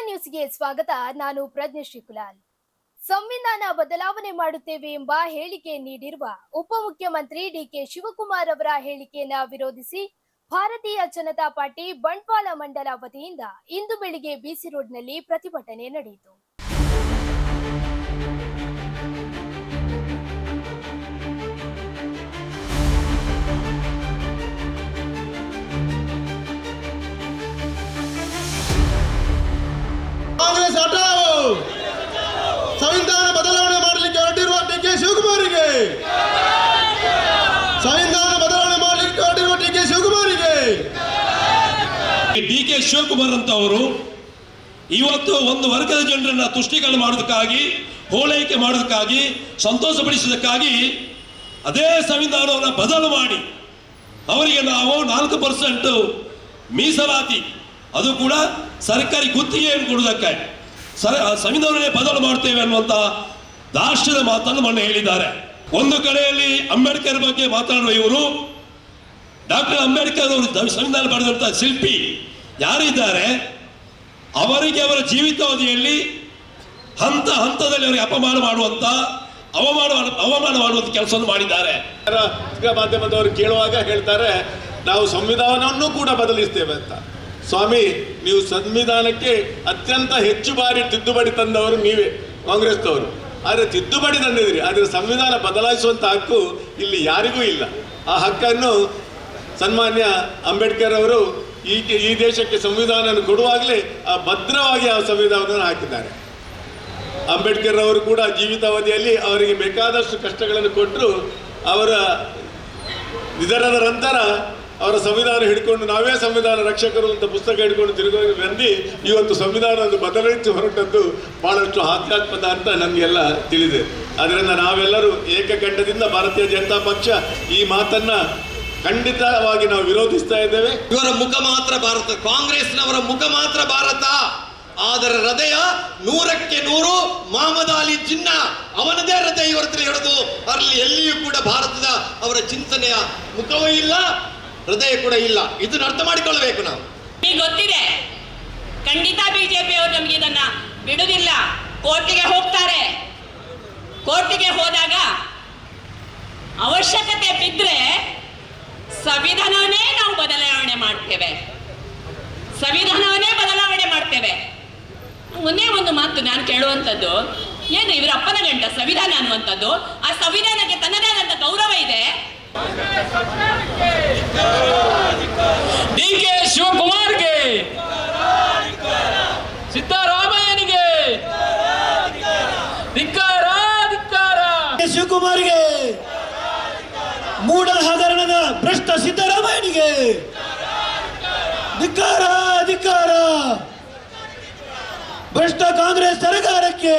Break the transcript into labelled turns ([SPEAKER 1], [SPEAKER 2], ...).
[SPEAKER 1] ನ್ಯೂಸ್ಗೆ ಸ್ವಾಗತ. ನಾನು ಪ್ರಜ್ಞೆ ಶ್ರೀಕುಲಾಲ್. ಸಂವಿಧಾನ ಬದಲಾವಣೆ ಮಾಡುತ್ತೇವೆ ಎಂಬ ಹೇಳಿಕೆ ನೀಡಿರುವ ಉಪಮುಖ್ಯಮಂತ್ರಿ ಡಿಕೆ ಶಿವಕುಮಾರ್ ಅವರ ಹೇಳಿಕೆಯನ್ನು ವಿರೋಧಿಸಿ ಭಾರತೀಯ ಜನತಾ ಪಾರ್ಟಿ ಬಂಟ್ವಾಳ ಮಂಡಲ ವತಿಯಿಂದ ಇಂದು ಬೆಳಿಗ್ಗೆ ಬಿಸಿ ರೋಡ್ನಲ್ಲಿ ಪ್ರತಿಭಟನೆ ನಡೆಯಿತು.
[SPEAKER 2] ಕಾಂಗ್ರೆಸ್ ಹಠಾವೋ, ಸಂವಿಧಾನ ಬದಲಾವಣೆ ಮಾಡಲಿಕ್ಕೆ ಹೊರಟಿರುವ ಡಿಕೆ ಶಿವಕುಮಾರಿಗೆ, ಸಂವಿಧಾನ ಬದಲಾವಣೆ ಮಾಡಲಿಕ್ಕೆ ಹೊರಟಿರುವ ಡಿಕೆ ಶಿವಕುಮಾರಿಗೆ.
[SPEAKER 3] ಡಿಕೆ ಶಿವಕುಮಾರ್ ಅಂತವರು ಇವತ್ತು ಒಂದು ವರ್ಗದ ಜನರನ್ನ ತುಷ್ಟೀಕರಣ ಮಾಡೋದಕ್ಕಾಗಿ, ಹೋಳೈಕೆ ಮಾಡೋದಕ್ಕಾಗಿ, ಸಂತೋಷಪಡಿಸೋದಕ್ಕಾಗಿ ಅದೇ ಸಂವಿಧಾನವನ್ನು ಬದಲು ಮಾಡಿ ಅವರಿಗೆ ನಾವು 4% ಮೀಸಲಾತಿ, ಅದು ಕೂಡ ಸರ್ಕಾರಿ ಗುತ್ತಿಗೆಯನ್ನು ಕೊಡುವುದಕ್ಕೆ ಸಂವಿಧಾನವನ್ನೇ ಬದಲು ಮಾಡ್ತೇವೆ ಅನ್ನುವಂಥ ದಾಷ್ಟ್ಯದ ಮಾತನ್ನು ಮೊನ್ನೆ ಹೇಳಿದ್ದಾರೆ. ಒಂದು ಕಡೆಯಲ್ಲಿ ಅಂಬೇಡ್ಕರ್ ಬಗ್ಗೆ ಮಾತನಾಡುವ ಇವರು, ಡಾಕ್ಟರ್ ಅಂಬೇಡ್ಕರ್ ಅವರು ಸಂವಿಧಾನ ಬರೆದಂಥ ಶಿಲ್ಪಿ ಯಾರಿದ್ದಾರೆ, ಅವರಿಗೆ ಅವರ ಜೀವಿತಾವಧಿಯಲ್ಲಿ ಹಂತ ಹಂತದಲ್ಲಿ ಅವರಿಗೆ ಅಪಮಾನ ಮಾಡುವಂತ ಅವಮಾನ ಮಾಡುವಂತ ಕೆಲಸವನ್ನು ಮಾಡಿದ್ದಾರೆ.
[SPEAKER 2] ಮಾಧ್ಯಮದವರು ಕೇಳುವಾಗ ಹೇಳ್ತಾರೆ, ನಾವು ಸಂವಿಧಾನವನ್ನು ಕೂಡ ಬದಲಿಸ್ತೇವೆ ಅಂತ. ಸ್ವಾಮಿ, ನೀವು ಸಂವಿಧಾನಕ್ಕೆ ಅತ್ಯಂತ ಹೆಚ್ಚು ಬಾರಿ ತಿದ್ದುಪಡಿ ತಂದವರು ನೀವೇ, ಕಾಂಗ್ರೆಸ್ನವರು. ಆದರೆ ತಿದ್ದುಪಡಿ ತಂದಿದ್ರಿ, ಆದರೆ ಸಂವಿಧಾನ ಬದಲಾಯಿಸುವಂಥ ಹಕ್ಕು ಇಲ್ಲಿ ಯಾರಿಗೂ ಇಲ್ಲ. ಆ ಹಕ್ಕನ್ನು ಸನ್ಮಾನ್ಯ ಅಂಬೇಡ್ಕರ್ ಅವರು ಈ ದೇಶಕ್ಕೆ ಸಂವಿಧಾನ ಕೊಡುವಾಗಲೇ ಭದ್ರವಾಗಿ ಆ ಸಂವಿಧಾನವನ್ನು ಹಾಕಿದ್ದಾರೆ. ಅಂಬೇಡ್ಕರ್ ಅವರು ಕೂಡ ಜೀವಿತಾವಧಿಯಲ್ಲಿ ಅವರಿಗೆ ಬೇಕಾದಷ್ಟು ಕಷ್ಟಗಳನ್ನು ಕೊಟ್ಟರು. ಅವರ ನಿಧನದ ನಂತರ ಅವರ ಸಂವಿಧಾನ ಹಿಡ್ಕೊಂಡು ನಾವೇ ಸಂವಿಧಾನ ರಕ್ಷಕರು ಅಂತ ಪುಸ್ತಕ ಹಿಡ್ಕೊಂಡು ತಿರುಗಿ ಬಂದು ಇವತ್ತು ಸಂವಿಧಾನವನ್ನು ಬದಲಾಯಿಸಿ ಹೊರಟದ್ದು ಬಹಳಷ್ಟು ಹಾಸ್ಯಾಸ್ಪದ ಅಂತ ನಮಗೆಲ್ಲ ತಿಳಿದಿದೆ. ಅದರಿಂದ ನಾವೆಲ್ಲರೂ ಏಕಕಂಠದಿಂದ ಭಾರತೀಯ ಜನತಾ ಪಕ್ಷ ಈ ಮಾತನ್ನ ಖಂಡಿತವಾಗಿ ನಾವು ವಿರೋಧಿಸ್ತಾ ಇದ್ದೇವೆ.
[SPEAKER 4] ಇವರ ಮುಖ ಮಾತ್ರ ಭಾರತ, ಕಾಂಗ್ರೆಸ್ನವರ ಮುಖ ಮಾತ್ರ ಭಾರತ, ಆದರೆ ಹೃದಯ 100ಕ್ಕೆ 100 ಮಹಮ್ಮದ್ ಅಲಿ ಜಿನ್ನ, ಅವನದೇ ಹೃದಯ ಇವರ ಹತ್ರ ಹಿಡಿದು ಅಲ್ಲಿ ಎಲ್ಲಿಯೂ ಕೂಡ ಭಾರತದ ಅವರ ಚಿಂತನೆಯ ಮುಖವೂ ಇಲ್ಲ, ಹೃದಯ ಕೂಡ ಇಲ್ಲ. ಇದನ್ನ ಅರ್ಥ ಮಾಡಿಕೊಳ್ಳಬೇಕು ನಾವು.
[SPEAKER 5] ಈಗ ಗೊತ್ತಿದೆ, ಖಂಡಿತ ಬಿಜೆಪಿ ಅವರು ನಮಗೆ ಇದನ್ನ ಬಿಡುವುದಿಲ್ಲ. ಕೋರ್ಟಿಗೆ ಹೋಗ್ತಾರೆ. ಕೋರ್ಟಿಗೆ ಹೋದಾಗ ಅವಶ್ಯಕತೆ ಬಿದ್ದರೆ ಸಂವಿಧಾನವನ್ನೇ ನಾವು ಬದಲಾವಣೆ ಮಾಡ್ತೇವೆ, ಸಂವಿಧಾನವನ್ನೇ ಬದಲಾವಣೆ ಮಾಡ್ತೇವೆ. ಒಂದೇ ಒಂದು ಮಾತು ನಾನು ಕೇಳುವಂಥದ್ದು, ಏನು ಇವರ ಅಪ್ಪನ ಗಂಟ ಸಂವಿಧಾನ ಅನ್ನುವಂಥದ್ದು, ಆ ಸಂವಿಧಾನಕ್ಕೆ ತನ್ನದೇ ಆದಂಥ ಗೌರವ ಇದೆ.
[SPEAKER 6] ಡಿಕೆ ಶಿವಕುಮಾರ್ಗೆ, ಸಿದ್ದರಾಮಯ್ಯನಿಗೆ ಧಿಕ್ಕಾರ, ಧಿಕ್ಕಾರ.
[SPEAKER 7] ಶಿವಕುಮಾರ್ಗೆ, ಮೂಡ ಹಗರಣದ ಭ್ರಷ್ಟ ಸಿದ್ದರಾಮಯ್ಯನಿಗೆ ಧಿಕ್ಕಾರ, ಧಿಕ್ಕಾರ. ಭ್ರಷ್ಟ ಕಾಂಗ್ರೆಸ್ ಸರ್ಕಾರಕ್ಕೆ